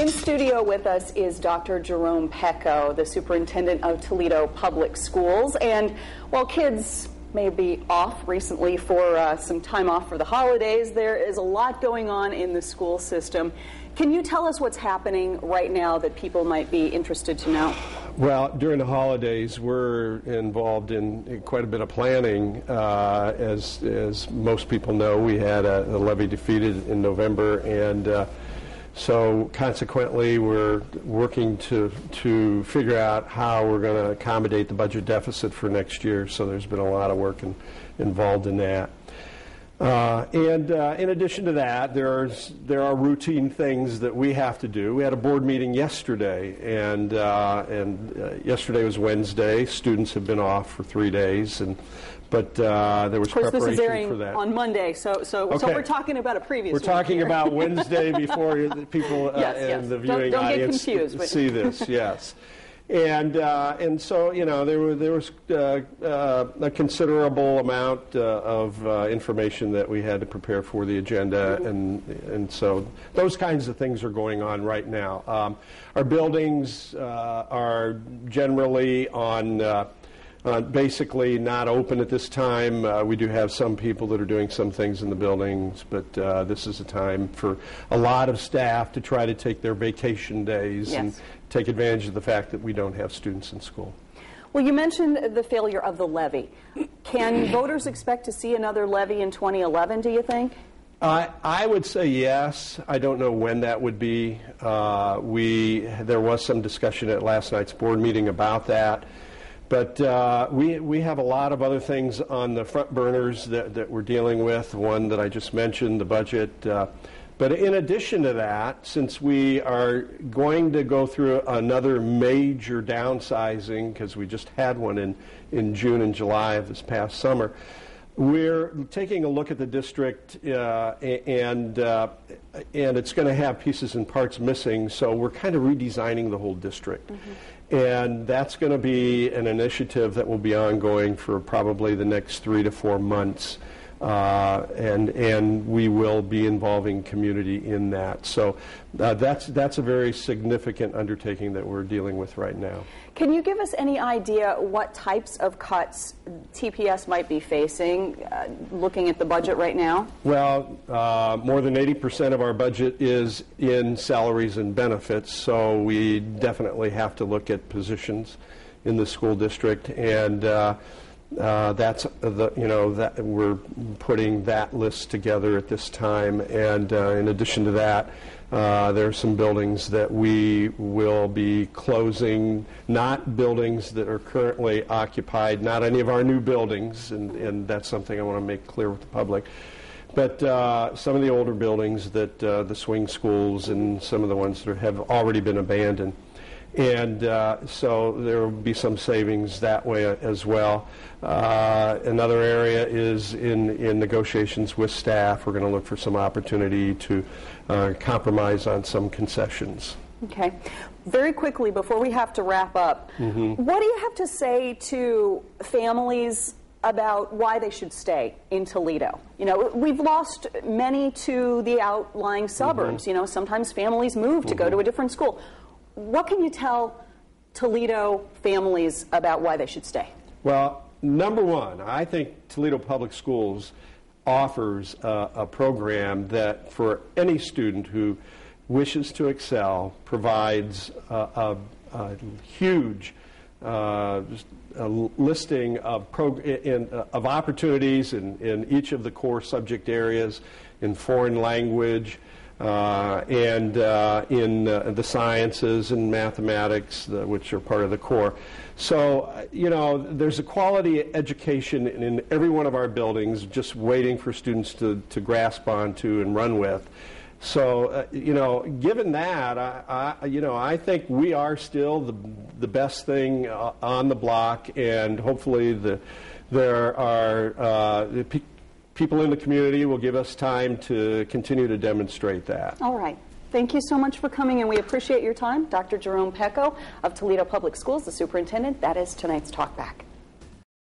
In studio with us is Dr. Jerome Pecko, the Superintendent of Toledo Public Schools. And while kids may be off recently for some time off for the holidays, there is a lot going on in the school system. Can you tell us what's happening right now that people might be interested to know? Well, during the holidays, we're involved in quite a bit of planning. As most people know, we had a levy defeated in November, and so consequently, we're working to figure out how we're going to accommodate the budget deficit for next year. So there's been a lot of work involved in that. And in addition to that, there are routine things that we have to do. We had a board meeting yesterday, and yesterday was Wednesday. Students have been off for 3 days, but there was preparation for that. Of course, this is airing on Monday, so we're talking about a previous. We're talking here. about Wednesday before the people and the viewing audience see this. Yes. And so, you know, there was a considerable amount of information that we had to prepare for the agenda, and so those kinds of things are going on right now. Our buildings are generally on basically not open at this time. We do have some people that are doing some things in the buildings, but this is a time for a lot of staff to try to take their vacation days and take advantage of the fact that we don't have students in school. Well, you mentioned the failure of the levy. Can voters expect to see another levy in 2011, do you think? I would say yes. I don't know when that would be. There was some discussion at last night's board meeting about that. But we have a lot of other things on the front burners that we're dealing with, one that I just mentioned, the budget. But in addition to that, since we are going to go through another major downsizing, because we just had one in June and July of this past summer, we're taking a look at the district, and it's going to have pieces and parts missing, so we're kind of redesigning the whole district. Mm-hmm. And that's going to be an initiative that will be ongoing for probably the next 3 to 4 months. And we will be involving community in that. So that's a very significant undertaking that we're dealing with right now. Can you give us any idea what types of cuts TPS might be facing, looking at the budget right now? Well, more than 80% of our budget is in salaries and benefits, so we definitely have to look at positions in the school district, and that's that we're putting that list together at this time. And in addition to that, there are some buildings that we will be closing, not buildings that are currently occupied, not any of our new buildings, and that's something I want to make clear with the public. But some of the older buildings that the swing schools and some of the ones that have already been abandoned. And so there will be some savings that way as well. Another area is in negotiations with staff. We're going to look for some opportunity to compromise on some concessions. Okay. Very quickly, before we have to wrap up, what do you have to say to families about why they should stay in Toledo? You know, we've lost many to the outlying suburbs. You know, sometimes families move to go to a different school. What can you tell Toledo families about why they should stay? Well, number one, I think Toledo Public Schools offers a program that for any student who wishes to excel provides a huge listing of opportunities in each of the core subject areas, in foreign language, and in the sciences and mathematics, which are part of the core. So, you know, there's a quality education in every one of our buildings just waiting for students to grasp onto and run with. So, you know, given that, I think we are still the best thing on the block, and hopefully there are people in the community will give us time to continue to demonstrate that. All right. Thank you so much for coming, and we appreciate your time. Dr. Jerome Pecko of Toledo Public Schools, the superintendent. That is tonight's Talk Back.